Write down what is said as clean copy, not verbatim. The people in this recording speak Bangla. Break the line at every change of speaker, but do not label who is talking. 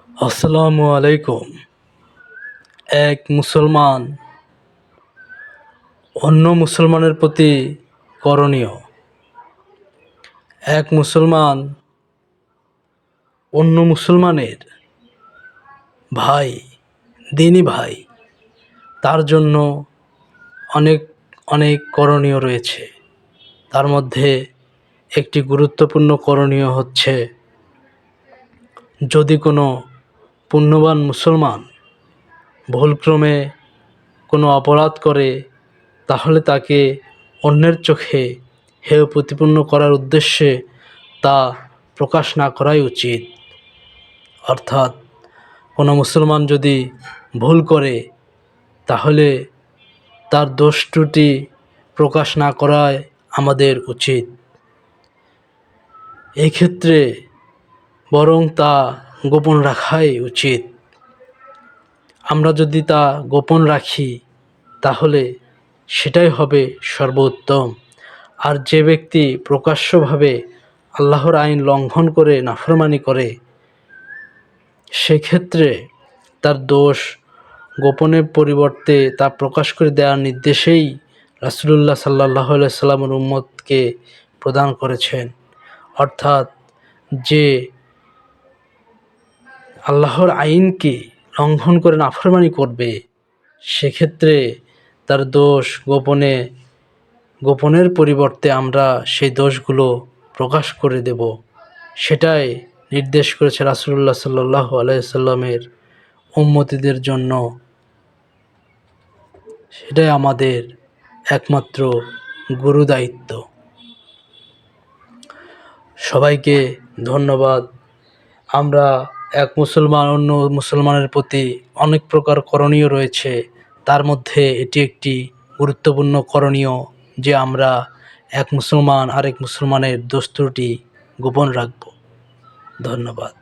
আসসালামু আলাইকুম। এক মুসলমান অন্য মুসলমানের প্রতি করণীয়। এক মুসলমান অন্য মুসলমানের ভাই, দিনী ভাই, তার জন্য অনেক অনেক করণীয় রয়েছে। তার মধ্যে একটি গুরুত্বপূর্ণ করণীয় হচ্ছে, যদি কোনো পুণ্যবান মুসলমান ভুলক্রমে কোনো অপরাধ করে, তাহলে তাকে অন্যের চোখে হেয় প্রতিপন্ন করার উদ্দেশ্যে তা প্রকাশ না করাই উচিত। অর্থাৎ কোনো মুসলমান যদি ভুল করে, তাহলে তার দোষ ত্রুটি প্রকাশ না করাই আমাদের উচিত। এই ক্ষেত্রে বরং তা গোপন রাখাই উচিত। আমরা যদি তা গোপন রাখি, তাহলে সেটাই হবে সর্বোত্তম। আর যে ব্যক্তি প্রকাশ্যভাবে আল্লাহর আইন লঙ্ঘন করে নাফরমানি করে, সেক্ষেত্রে তার দোষ গোপনের পরিবর্তে তা প্রকাশ করে দেওয়ার নির্দেশেই রাসূলুল্লাহ সাল্লাল্লাহু আলাইহি সাল্লামের উম্মতকে প্রদান করেছেন। অর্থাৎ যে আল্লাহর আইনকে লঙ্ঘন করে নাফরমানি করবে, সেক্ষেত্রে তার দোষ গোপনের পরিবর্তে আমরা সেই দোষগুলো প্রকাশ করে দেব। সেটাই নির্দেশ করেছে রাসূলুল্লাহ সাল্লাল্লাহু আলাইহি সাল্লামের উম্মতিদের জন্য। সেটাই আমাদের একমাত্র গুরুদায়িত্ব। সবাইকে ধন্যবাদ। আমরা এক মুসলমান অন্য মুসলমানের প্রতি অনেক প্রকার করণীয় রয়েছে, তার মধ্যে এটি একটি গুরুত্বপূর্ণ করণীয় যে আমরা এক মুসলমান আরেক মুসলমানের দোষ ত্রুটি গোপন রাখব। ধন্যবাদ।